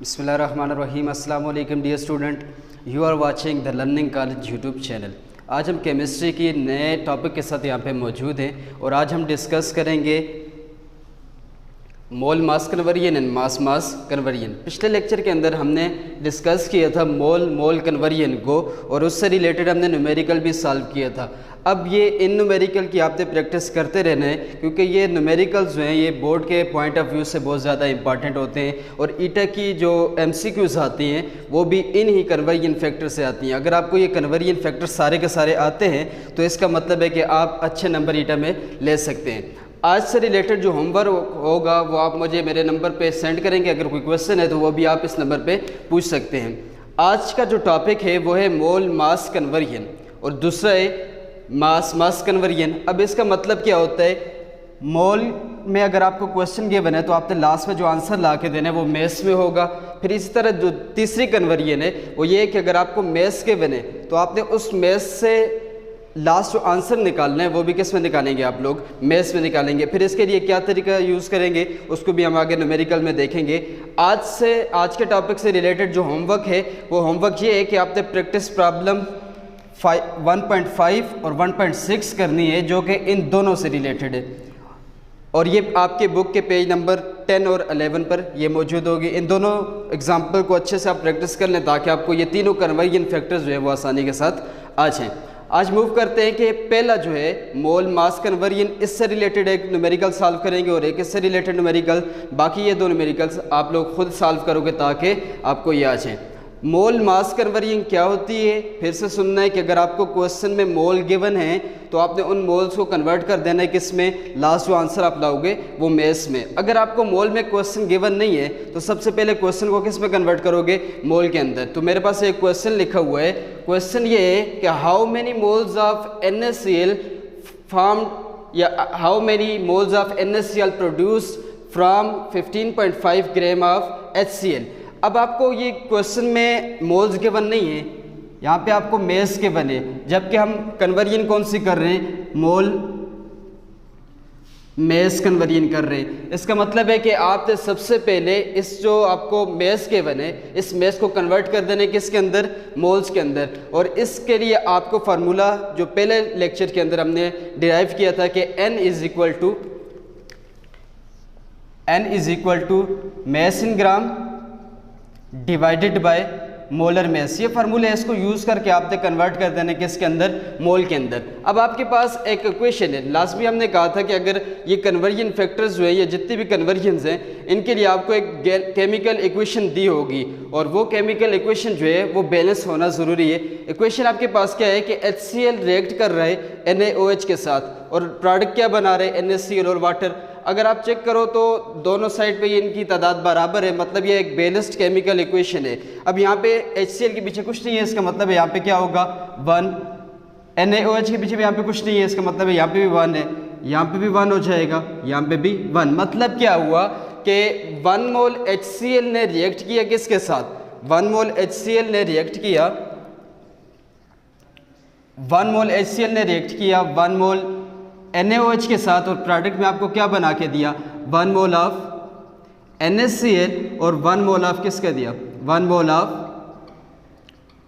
बिस्मिल्लाहिर्रहमानिर्रहीम। अस्सलाम वालेकुम dear student, you are watching the learning college YouTube channel. आज हम केमिस्ट्री की नए टॉपिक के साथ यहाँ पे मौजूद हैं और आज हम डिस्कस करेंगे mole mass conversion and mass mass conversion. पिछले लेक्चर के अंदर हमने डिस्कस किया था मोल मोल कन्वर्जन को और उससे रिलेटेड हमने न्यूमेरिकल भी सॉल्व किया था। अब ये इन न्यूमेरिकल की आपने प्रैक्टिस करते रहना है क्योंकि ये न्यूमेरिकल्स जो हैं ये बोर्ड के पॉइंट ऑफ व्यू से बहुत ज़्यादा इंपॉर्टेंट होते हैं और ईटा की जो MCQs आती हैं वो भी इन ही कन्वर्जन फैक्टर से आती हैं। अगर आपको ये कन्वर्जन फैक्टर सारे के सारे आते हैं तो इसका मतलब है कि आप अच्छे नंबर ईटा में ले सकते हैं। आज से रिलेटेड जो होमवर्क होगा वो आप मुझे मेरे नंबर पे सेंड करेंगे। अगर कोई क्वेश्चन है तो वो भी आप इस नंबर पे पूछ सकते हैं। आज का जो टॉपिक है वो है मोल मास कन्वर्जन और दूसरा है मास मास कन्वर्जन। अब इसका मतलब क्या होता है, मोल में अगर आपको क्वेश्चन गिवन है तो आपने लास्ट में जो आंसर ला के देना है वो मेस में होगा। फिर इसी तरह जो तीसरी कन्वर्जन है वो ये है कि अगर आपको मेस गिवन है तो आपने उस मेस से लास्ट जो आंसर निकालना है वो भी किस में निकालेंगे, आप लोग मेस में निकालेंगे। फिर इसके लिए क्या तरीका यूज़ करेंगे उसको भी हम आगे न्यूमेरिकल में देखेंगे। आज के टॉपिक से रिलेटेड जो होमवर्क है वो होमवर्क ये है कि आपने प्रैक्टिस प्रॉब्लम 1.5 और 1.6 करनी है जो कि इन दोनों से रिलेटेड है और ये आपके बुक के पेज नंबर 10 और 11 पर ये मौजूद होगी। इन दोनों एग्जाम्पल को अच्छे से आप प्रैक्टिस कर लें ताकि आपको ये तीनों कन्वर्जन फैक्टर्स जो है वो आसानी के साथ आ जाएँ। आज मूव करते हैं कि पहला जो है मोल मास कन्वर्जन, इससे रिलेटेड एक न्यूमेरिकल सॉल्व करेंगे और एक इससे रिलेटेड न्यूमेरिकल। बाकी ये दो न्यूमेरिकल्स आप लोग खुद सॉल्व करोगे ताकि आपको ये आ जाए। मोल मास कन्वर्जन क्या होती है, फिर से सुनना है कि अगर आपको क्वेश्चन में मोल गिवन है तो आपने उन मोल्स को कन्वर्ट कर देना है किस में, लास्ट जो आंसर आप लाओगे वो मेस में। अगर आपको मोल में क्वेश्चन गिवन नहीं है तो सबसे पहले क्वेश्चन को किस में कन्वर्ट करोगे, मोल के अंदर। तो मेरे पास एक क्वेश्चन लिखा हुआ है। क्वेश्चन ये है कि how many moles of NaCl formed या how many moles of NaCl produce from 15.5 gram of HCl। अब आपको ये क्वेश्चन में मोल्स गिवन नहीं है, यहाँ पे आपको मेस गिवन है, जबकि हम कन्वर्जन कौन सी कर रहे हैं, मोल मेस कन्वर्जन कर रहे हैं। इसका मतलब है कि आपने सबसे पहले इस जो आपको मेस गिवन है इस मेस को कन्वर्ट कर देने किसके अंदर, मोल्स के अंदर। और इसके लिए आपको फार्मूला जो पहले लेक्चर के अंदर हमने डिराइव किया था कि N is equal to mass in gram divided by molar mass. ये फार्मूला है, इसको यूज़ करके आपने कन्वर्ट कर देना किसके अंदर, मोल के अंदर। अब आपके पास एक इक्वेशन है, लास्ट भी हमने कहा था कि अगर ये कन्वर्जन फैक्टर्स जो है ये जितने भी कन्वर्जन्स हैं इनके लिए आपको एक केमिकल इक्वेशन दी होगी और वो केमिकल इक्वेशन जो है वो बैलेंस होना ज़रूरी है। इक्वेशन आपके पास क्या है कि HCl रिएक्ट कर रहा है NaOH के साथ और प्रोडक्ट क्या बना रहे हैं, NaCl और वाटर। अगर आप चेक करो तो दोनों साइड पे ये इनकी तादाद बराबर है, मतलब ये एक बैलेंस्ड केमिकल इक्वेशन है। अब यहाँ पे HCl के पीछे कुछ नहीं है, इसका मतलब है यहाँ पे क्या होगा 1, NaOH के पीछे भी यहाँ पे कुछ नहीं है, इसका मतलब है यहाँ पे भी 1 है, यहाँ पे भी 1 हो जाएगा, यहाँ पे भी 1। मतलब क्या हुआ कि 1 मोल HCl ने रिएक्ट किया किसके साथ, 1 मोल HCl ने रिएक्ट किया 1 मोल HCl ने रिएक्ट किया 1 मोल NaOH के साथ और प्रोडक्ट में आपको क्या बना के दिया, 1 मोल ऑफ NaCl और 1 मोल ऑफ किसका दिया, 1 मोल ऑफ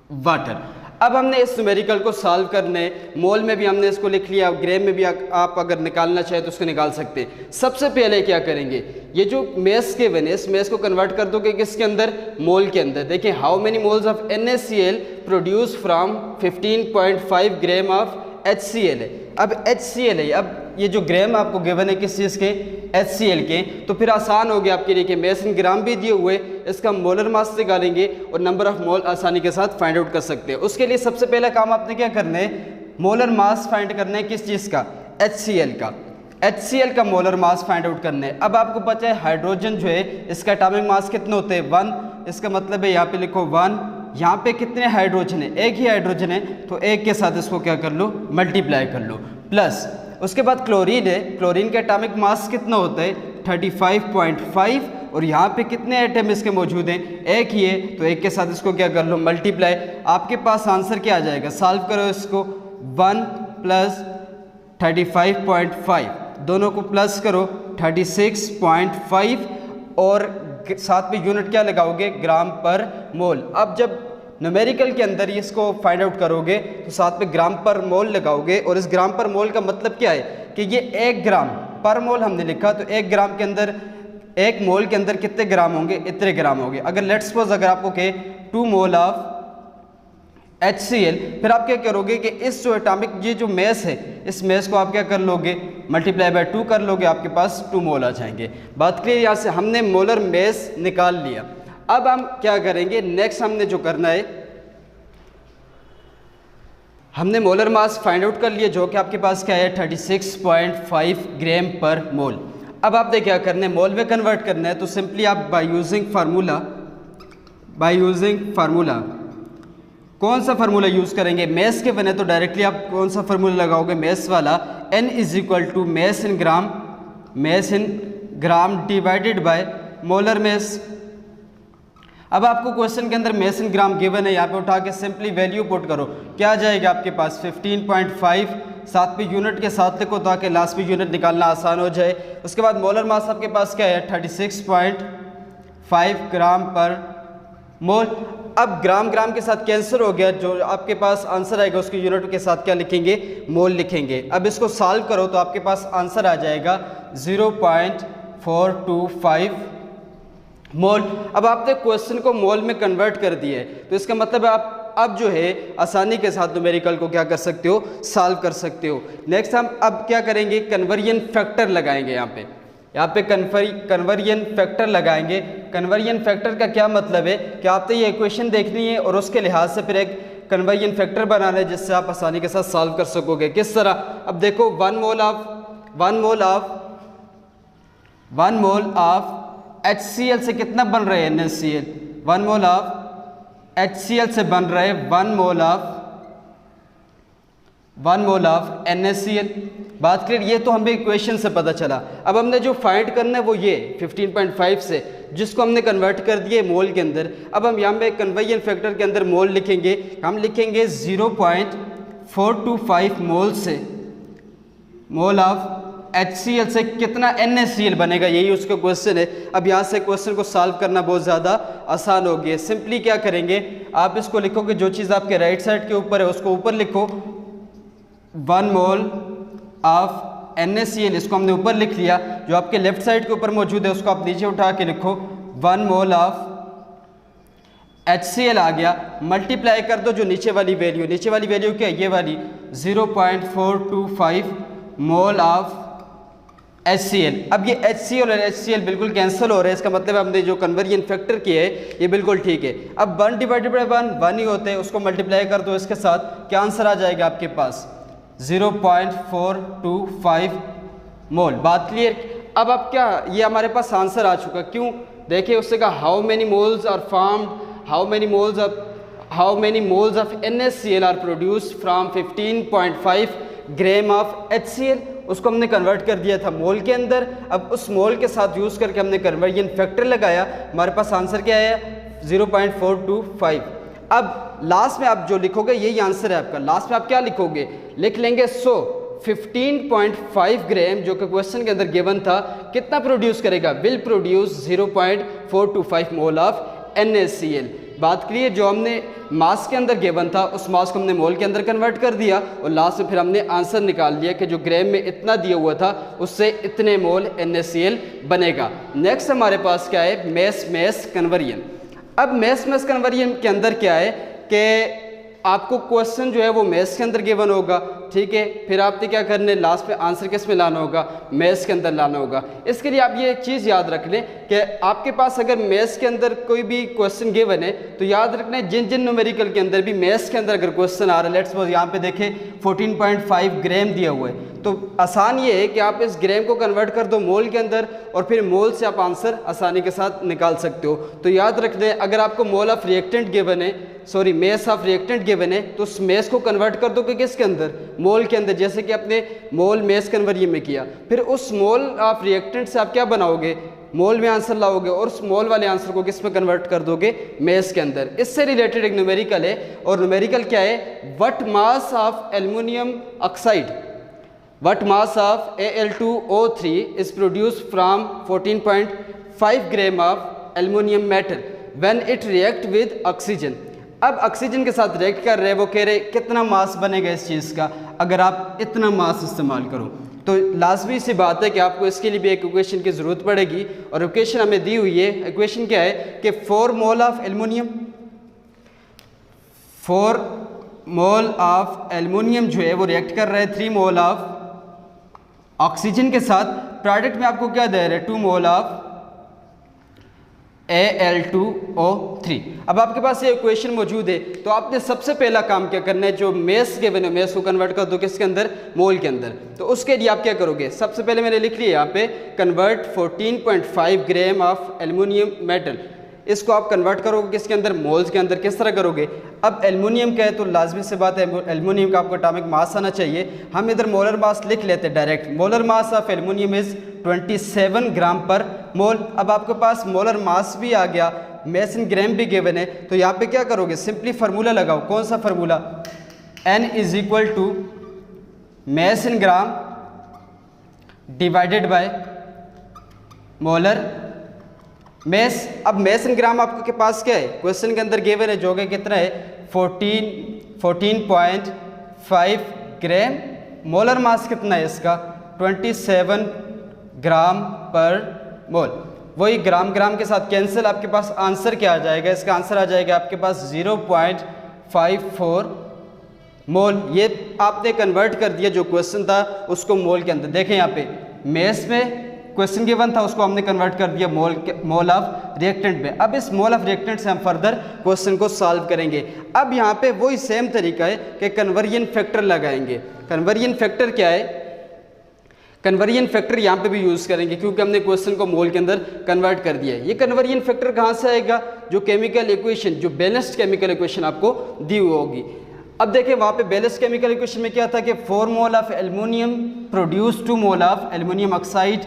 वाटर। अब हमने इस न्यूमेरिकल को सॉल्व करने, मोल में भी हमने इसको लिख लिया, ग्राम में भी आप अगर निकालना चाहे तो उसको निकाल सकते हैं। सबसे पहले क्या करेंगे, ये जो मेस के बने इस मेस को कन्वर्ट कर दोगे किसके अंदर, मोल के अंदर। देखिए how many moles of NaCl produce from 15.5 gram of HCl है। अब HCl है, अब ये जो ग्राम आपको गिवन है किस चीज़ के, HCl के, तो फिर आसान हो गया आपके लिए कि मेस इन ग्राम भी दिए हुए, इसका मोलर मास निकालेंगे और नंबर ऑफ मोल आसानी के साथ फाइंड आउट कर सकते हैं। उसके लिए सबसे पहला काम आपने क्या करना है, मोलर मास फाइंड करना है किस चीज़ का, HCl का। HCl का मोलर मास फाइंड आउट करना है। अब आपको पता है हाइड्रोजन जो है इसका एटॉमिक मास कितने होते हैं, 1। इसका मतलब है यहाँ पे लिखो 1, यहाँ पे कितने हाइड्रोजन है, एक ही हाइड्रोजन है तो एक के साथ इसको क्या कर लो, मल्टीप्लाई कर लो, प्लस उसके बाद क्लोरीन है, क्लोरीन का एटॉमिक मास कितना होता है 35.5 और यहाँ पे कितने एटम इसके मौजूद हैं, एक ही है तो एक के साथ इसको क्या कर लो, मल्टीप्लाई। आपके पास आंसर क्या आ जाएगा, सॉल्व करो इसको, 1 + 35.5 दोनों को प्लस करो 36.5 और साथ में यूनिट क्या लगाओगे, ग्राम पर मोल। अब जब न्यूमेरिकल के अंदर इसको फाइंड आउट करोगे तो साथ में ग्राम पर मोल लगाओगे, और इस ग्राम पर मोल का मतलब क्या है कि ये 1 ग्राम पर मोल हमने लिखा, तो 1 ग्राम के अंदर, 1 मोल के अंदर कितने ग्राम होंगे, इतने ग्राम होंगे। अगर लेट्स सपोज अगर आपको कहे 2 मोल ऑफ HCl, फिर आप क्या करोगे कि इस जो एटॉमिक ये जो मेस है, इस मेस को आप क्या कर लोगे, मल्टीप्लाई बाय 2 कर लोगे, आपके पास 2 मोल आ जाएंगे। बात करिए यहाँ से हमने मोलर मेस निकाल लिया। अब हम क्या करेंगे, नेक्स्ट हमने जो करना है, हमने मोलर मास फाइंड आउट कर लिया जो कि आपके पास क्या है 36.5 ग्राम पर मोल। अब आपने क्या करना है, मोल में कन्वर्ट करना है, तो सिंपली आप बाय यूजिंग फार्मूला कौन सा फार्मूला यूज़ करेंगे, मेस के बने तो डायरेक्टली आप कौन सा फार्मूला लगाओगे, मेस वाला, N is equal to mass in gram divided by molar mass. अब आपको क्वेश्चन के अंदर मेस इन ग्राम गिवन है, यहाँ पे उठा के सिंपली वैल्यू पुट करो, क्या आ जाएगा आपके पास 15.5, साथ में यूनिट के साथ लिखो ताकि लास्ट में यूनिट निकालना आसान हो जाए। उसके बाद मोलर मास आपके पास क्या है 36.5 ग्राम पर मोल। अब ग्राम ग्राम के साथ कैंसिल हो गया, जो आपके पास आंसर आएगा उसकी यूनिट के साथ क्या लिखेंगे, मोल लिखेंगे। अब इसको सॉल्व करो तो आपके पास आंसर आ जाएगा 0.425 मोल। अब आपने क्वेश्चन को मोल में कन्वर्ट कर दिया है, तो इसका मतलब है आप अब जो है आसानी के साथ न्यूमेरिकल को क्या कर सकते हो, सॉल्व कर सकते हो। नेक्स्ट हम अब क्या करेंगे, कन्वर्जन फैक्टर लगाएंगे। यहाँ पे कन्वर्जन फैक्टर लगाएंगे। कन्वर्जन फैक्टर का क्या मतलब है कि आपने ये इक्वेशन देखनी है और उसके लिहाज से फिर एक कन्वर्जन फैक्टर बनाना है जिससे आप आसानी के साथ सॉल्व कर सकोगे। किस तरह, अब देखो 1 मोल ऑफ HCl से कितना बन रहा है NaCl, 1 मोल ऑफ HCl से बन रहा है 1 मोल ऑफ NaCl। बात करें, ये तो हमें इक्वेशन से पता चला। अब हमने जो फाइंड करना है वो ये 15.5 से, जिसको हमने कन्वर्ट कर दिए मोल के अंदर। अब हम यहाँ पे कन्वर्जन फैक्टर के अंदर मोल लिखेंगे, हम लिखेंगे 0.425 मोल से, मोल ऑफ HCl से कितना NaCl बनेगा, यही उसका क्वेश्चन है। अब यहाँ से क्वेश्चन को सॉल्व करना बहुत ज़्यादा आसान हो गया। सिंपली क्या करेंगे, आप इसको लिखोगे, जो चीज़ आपके राइट साइड के ऊपर है उसको ऊपर लिखो, 1 मोल ऑफ NaCl, इसको हमने ऊपर लिख लिया। जो आपके लेफ्ट साइड के ऊपर मौजूद है उसको आप नीचे उठा के लिखो, 1 मोल ऑफ HCl आ गया। मल्टीप्लाई कर दो जो नीचे वाली वैल्यू क्या है, ये वाली 0.425 मोल ऑफ HCl। अब ये HCl और HCl बिल्कुल कैंसिल हो रहे हैं, इसका मतलब हमने जो कन्वर्जन फैक्टर किया है ये बिल्कुल ठीक है। अब 1 डिवाइडेड बाय 1 ही होते हैं, उसको मल्टीप्लाई कर दो इसके साथ, क्या आंसर आ जाएगा आपके पास 0.425 मोल। बात क्लियर। अब आप क्या, ये हमारे पास आंसर आ चुका, क्यों, देखिए उससे कहा how many moles are formed, how many moles of NaCl are produced from 15.5 gram of HCl। उसको हमने कन्वर्ट कर दिया था मोल के अंदर। अब उस मोल के साथ यूज़ करके हमने कन्वर्जन फैक्टर लगाया, हमारे पास आंसर क्या है 0.425। अब लास्ट में आप जो लिखोगे यही आंसर है आपका। लास्ट में आप क्या लिखोगे, लिख लेंगे 15.5 ग्राम जो कि क्वेश्चन के अंदर गिवन था, कितना प्रोड्यूस करेगा, will produce 0.425 mole of NaCl। बात करिए, जो हमने मास के अंदर गिवन था उस मास को हमने मोल के अंदर कन्वर्ट कर दिया, और लास्ट में फिर हमने आंसर निकाल लिया कि जो ग्राम में इतना दिया हुआ था उससे इतने मोल NaCl बनेगा। नेक्स्ट हमारे पास क्या है, मेस कन्वर्जन। अब मेस कन्वर्जन के अंदर क्या है कि आपको क्वेश्चन जो है वो मेस के अंदर गिवन होगा, ठीक है, फिर आपने क्या करना है, लास्ट में आंसर किस में लाना होगा, मेस के अंदर लाना होगा। इसके लिए आप ये एक चीज़ याद रख लें कि आपके पास अगर मेस के अंदर कोई भी क्वेश्चन गिवन है तो याद रखना है जिन न्यूमेरिकल के अंदर भी मेस के अंदर अगर क्वेश्चन आ रहा है, लेट्स सपोज यहाँ पे देखें 14.5 ग्राम दिया हुआ है, तो आसान ये है कि आप इस ग्राम को कन्वर्ट कर दो मोल के अंदर और फिर मोल से आप आंसर आसानी के साथ निकाल सकते हो। तो याद रख लें, अगर आपको मोल ऑफ रिएक्टेंट गिवन है, sorry mess of reactant given है, तो उस मेस को कन्वर्ट कर दो कि किसके अंदर, मोल के अंदर, जैसे कि अपने मोल मेस कन्वर्जन में किया। फिर उस मोल ऑफ रिएक्टेंट से आप क्या बनाओगे, मोल में आंसर लाओगे और उस मोल वाले आंसर को किस में कन्वर्ट कर दोगे, मेस के अंदर। इससे रिलेटेड एक न्यूमेरिकल है, और न्यूमेरिकल क्या है, what mass of aluminium oxide, what mass of Al2O3 is produced from 14.5 gram of aluminium metal when it react with oxygen. अब ऑक्सीजन के साथ रिएक्ट कर रहे हैं, वो कह रहे कितना मास बनेगा इस चीज़ का अगर आप इतना मास इस्तेमाल करो। तो लाजमी सी बात है कि आपको इसके लिए भी एक इक्वेशन की ज़रूरत पड़ेगी, और इक्वेशन हमें दी हुई है। इक्वेशन क्या है कि 4 mole of aluminium, 4 mole of aluminium जो है वो रिएक्ट कर रहे हैं 3 मोल ऑफ ऑक्सीजन के साथ। प्रोडक्ट में आपको क्या दे रहे हैं, 2 मोल ऑफ Al2O3। अब आपके पास ये इक्वेशन मौजूद है, तो आपने सबसे पहला काम क्या करना है, जो मेस गिवन है मेस को कन्वर्ट कर दो किसके अंदर, मोल के अंदर। तो उसके लिए आप क्या करोगे, सबसे पहले मैंने लिख लिया यहाँ पे convert 14.5 gram of aluminium metal, इसको आप कन्वर्ट करोगे किसके अंदर, मोल्स के अंदर। किस तरह करोगे, अब एल्युमिनियम का है तो लाजमी से बात है एल्युमिनियम का आपको एटॉमिक मास आना चाहिए। हम इधर मोलर मास लिख लेते हैं direct. Molar mass of aluminium is 27 ग्राम पर मोल। अब आपके पास मोलर मास भी आ गया, मेस इन ग्राम भी गिवन है, तो यहाँ पे क्या करोगे, सिंपली फार्मूला लगाओ। कौन सा formula, N is equal to mass in gram divided by molar mass. अब मेस इन ग्राम आपके पास क्या है, क्वेश्चन के अंदर गिवन है, जो कि कितना है 14.5 ग्राम। मोलर मास कितना है इसका, 27 ग्राम पर मोल। वही ग्राम ग्राम के साथ कैंसिल, आपके पास आंसर क्या आ जाएगा, इसका आंसर आ जाएगा आपके पास 0.54 मोल। ये आपने कन्वर्ट कर दिया जो क्वेश्चन था उसको मोल के अंदर। देखें यहाँ पे मेस में क्वेश्चन गिवन था, उसको हमने कन्वर्ट कर दिया मोल ऑफ रिएक्टेंट में। अब इस मोल ऑफ रिएक्टेंट से हम फर्दर क्वेश्चन को सॉल्व करेंगे। अब यहाँ पे वही सेम तरीका है कि कन्वर्जन फैक्टर लगाएंगे। कन्वर्जन फैक्टर क्या है, कन्वर्जन फैक्टर यहाँ पे भी यूज़ करेंगे क्योंकि हमने क्वेश्चन को मोल के अंदर कन्वर्ट कर दिया है। ये कन्वर्जन फैक्टर कहाँ से आएगा, जो केमिकल इक्वेशन, जो बैलेंस्ड केमिकल इक्वेशन आपको दी हुई होगी। अब देखिए वहाँ पे बैलेंस्ड केमिकल इक्वेशन में क्या था कि 4 mole of aluminium produce 2 mole of aluminium oxide.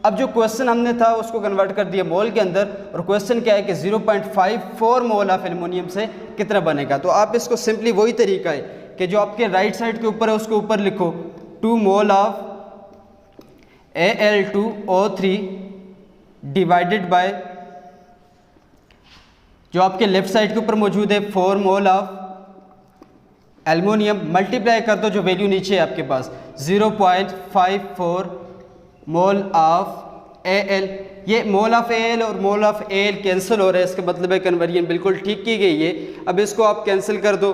अब जो क्वेश्चन हमने था उसको कन्वर्ट कर दिया मोल के अंदर, और क्वेश्चन क्या है कि 0.54 मोल ऑफ एल्युमिनियम से कितना बनेगा। तो आप इसको सिंपली वही तरीका है कि जो आपके राइट साइड के ऊपर है उसको ऊपर लिखो, 2 mole of Al2O3 divided by जो आपके लेफ्ट साइड के ऊपर मौजूद है 4 मोल ऑफ एल्युमिनियम, मल्टीप्लाई कर दो जो वैल्यू नीचे है आपके पास 0.54 मोल ऑफ Al। ये मोल ऑफ Al और मोल ऑफ Al कैंसिल हो रहा है, इसका मतलब है कन्वर्जन बिल्कुल ठीक की गई है। अब इसको आप कैंसिल कर दो,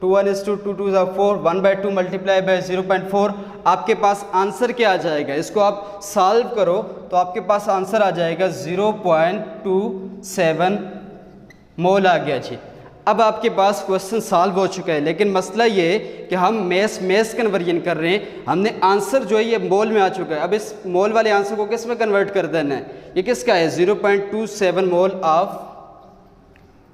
2 1 is 2 2 2 is 4, 1/2 मल्टीप्लाई बाय 0.4, आपके पास आंसर क्या आ जाएगा, इसको आप सॉल्व करो तो आपके पास आंसर आ जाएगा 0.27 मोल आ गया जी। अब आपके पास क्वेश्चन सॉल्व हो चुका है, लेकिन मसला ये है कि हम मेस कन्वर्जन कर रहे हैं, हमने आंसर जो है ये मोल में आ चुका है। अब इस मोल वाले आंसर को किस में कन्वर्ट कर देना है, ये किसका है 0.27 मोल ऑफ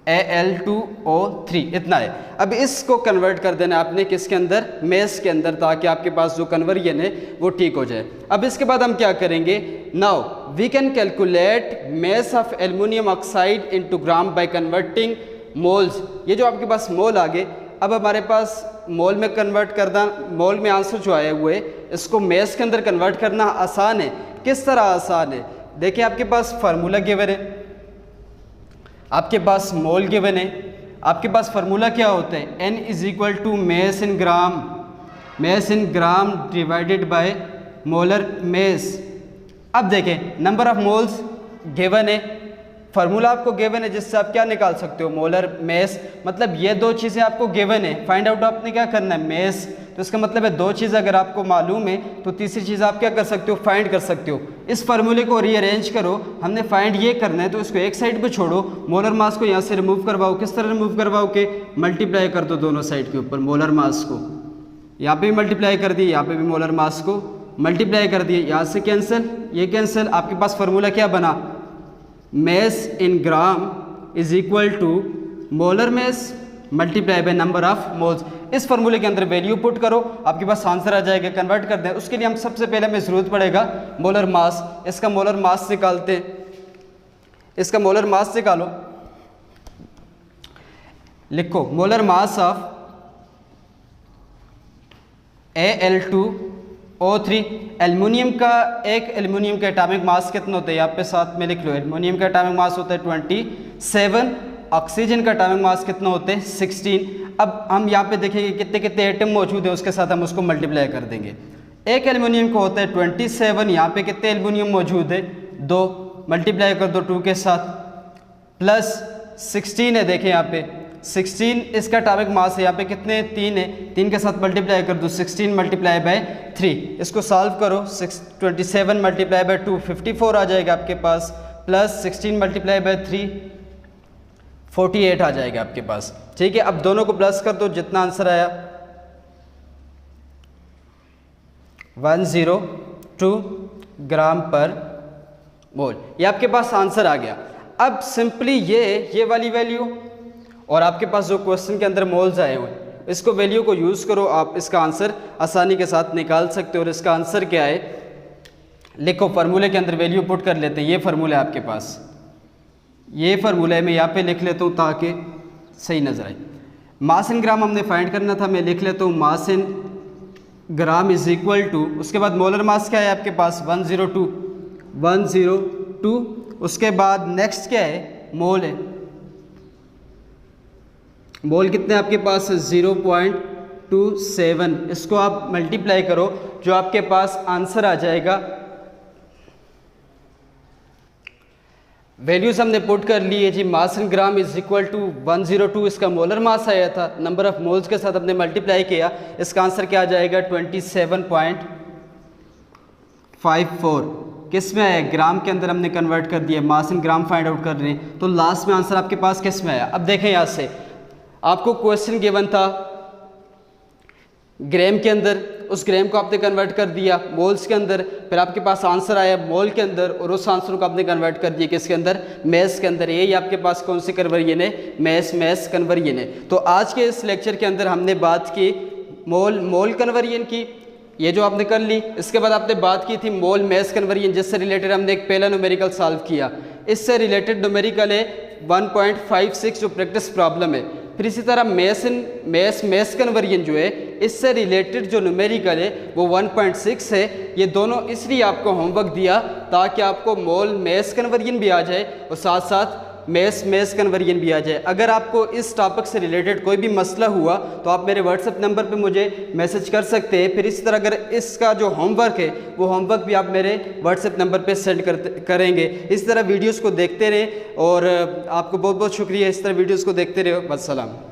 Al2O3 इतना है। अब इसको कन्वर्ट कर देना आपने किसके अंदर, मेस के अंदर, ताकि आपके पास जो कन्वर्जन है वो ठीक हो जाए। अब इसके बाद हम क्या करेंगे, now we can calculate mass of aluminium oxide into gram by converting moles. ये जो आपके पास मोल आ गए, अब हमारे पास मोल में कन्वर्ट करना, मोल में आंसर जो आए हुए इसको मेस के अंदर कन्वर्ट करना आसान है। किस तरह आसान है, देखिए आपके पास फार्मूला गिवन है, आपके पास मोल गिवन है, आपके पास फार्मूला क्या होता है, N is equal to mass in gram divided by molar mass. अब देखें नंबर ऑफ मोल्स गिवन है, फार्मूला आपको गिवन है जिससे आप क्या निकाल सकते हो, मोलर मेस। मतलब ये दो चीज़ें आपको गिवन है, फाइंड आउट आपने क्या करना है, मेस। तो इसका मतलब है दो चीज़ अगर आपको मालूम है तो तीसरी चीज़ आप क्या कर सकते हो, फाइंड कर सकते हो। इस फार्मूले को रीअरेंज करो, हमने फाइंड ये करना है तो इसको एक साइड पे छोड़ो, मोलर मास को यहाँ से रिमूव करवाओ। किस तरह रिमूव करवाओ के, मल्टीप्लाई कर दो दोनों साइड के ऊपर मोलर मास को, यहाँ पे भी मल्टीप्लाई कर दिए, यहाँ पे भी मोलर मास को मल्टीप्लाई कर दिए, यहाँ से कैंसिल, ये कैंसिल। आपके पास फार्मूला क्या बना, mass in gram is equal to molar mass multiply by number of moles. इस फार्मूले के अंदर वैल्यू पुट करो, आपके पास आंसर आ जाएगा। कन्वर्ट कर दें, उसके लिए हम सबसे पहले हमें ज़रूरत पड़ेगा मोलर मास। इसका मोलर मास निकालते हैं, इसका मोलर मास निकालो, लिखो molar mass of Al2 O3। Aluminium का एल्युमिनियम का एटॉमिक मास कितना होता है, यहाँ पे साथ में लिख लो। एल्युमिनियम का एटॉमिक मास होता है 27, ऑक्सीजन का एटॉमिक मास कितना होता है 16। अब हम यहाँ पे देखेंगे कितने कितने एटम मौजूद है, उसके साथ हम उसको मल्टीप्लाई कर देंगे। एक एल्युमिनियम को होता है 27, यहाँ पे कितने एल्युमिनियम मौजूद है 2, मल्टीप्लाई कर दो 2 के साथ, प्लस 16 है, देखें यहाँ पे 16 इसका एटॉमिक मास है, यहाँ पे कितने 3 है, 3 के साथ मल्टीप्लाई कर दो 16 मल्टीप्लाई बाय 3। इसको सॉल्व करो, 27 मल्टीप्लाई बाय 2 54 आ जाएगा आपके पास, प्लस 16 मल्टीप्लाई बाय 3 48 आ जाएगा आपके पास। ठीक है, अब दोनों को प्लस कर दो, जितना आंसर आया 102 ग्राम पर मोल, ये आपके पास आंसर आ गया। अब सिंपली ये वाली वैल्यू और आपके पास जो क्वेश्चन के अंदर मोल्स आए हुए, इसको वैल्यू को यूज़ करो, आप इसका आंसर आसानी के साथ निकाल सकते हो। और इसका आंसर क्या है, लिखो, फार्मूले के अंदर वैल्यू पुट कर लेते हैं। ये फार्मूला है आपके पास, ये फार्मूला है, मैं यहाँ पे लिख लेता हूँ ताकि सही नजर आए। मास इन ग्राम हमने फाइंड करना था, मैं लिख लेता हूँ मास इन ग्राम इज इक्वल टू, उसके बाद मोलर मास क्या है आपके पास 102। उसके बाद नेक्स्ट क्या है, मोल है। मोल कितने आपके पास 0.27, इसको आप मल्टीप्लाई करो, जो आपके पास आंसर आ जाएगा। वैल्यूज हमने पुट कर ली है जी। मास इन ग्राम इज इक्वल टू 102, इसका मोलर मास आया था, नंबर ऑफ मोल्स के साथ हमने मल्टीप्लाई किया, इसका आंसर क्या आ जाएगा 27.54। किस में आया, ग्राम के अंदर हमने कन्वर्ट कर दिया, मास इन ग्राम फाइंड आउट कर रहे हैं, तो लास्ट में आंसर आपके पास किस में आया। अब देखें, यहाँ से आपको क्वेश्चन गिवन था ग्राम के अंदर, उस ग्राम को आपने कन्वर्ट कर दिया मोल्स के अंदर, फिर आपके पास आंसर आया मोल के अंदर, और उस आंसर को आपने कन्वर्ट कर दिया किसके अंदर, मैथ्स के अंदर। यही आपके पास कौन सी कन्वर्जन है, मैथ्स कन्वर्जन है। तो आज के इस लेक्चर के अंदर हमने बात की मोल कन्वर्जन की, ये जो आपने कर ली। इसके बाद आपने बात की थी मोल मैथ्स कन्वर्जन, जिससे रिलेटेड हमने एक पहला न्यूमेरिकल सॉल्व किया। इससे रिलेटेड न्यूमेरिकल है 1.56 जो प्रैक्टिस प्रॉब्लम है। फिर इसी तरह मैथ्स कन्वर्जन जो है, इससे रिलेटेड जो न्यूमेरिकल है वो 1.6 है। ये दोनों इसलिए आपको होमवर्क दिया ताकि आपको मोल मैथ्स कन्वर्जन भी आ जाए और साथ साथ मैथ्स कन्वर्जन भी आ जाए। अगर आपको इस टॉपिक से रिलेटेड कोई भी मसला हुआ तो आप मेरे व्हाट्सएप नंबर पे मुझे मैसेज कर सकते हैं। फिर इसी तरह अगर इसका जो होमवर्क है वो होमवर्क भी आप मेरे व्हाट्सएप नंबर पे सेंड करेंगे। इस तरह वीडियोस को देखते रहें और आपको बहुत बहुत शुक्रिया, इस तरह वीडियोस को देखते रहो। वस्सलाम।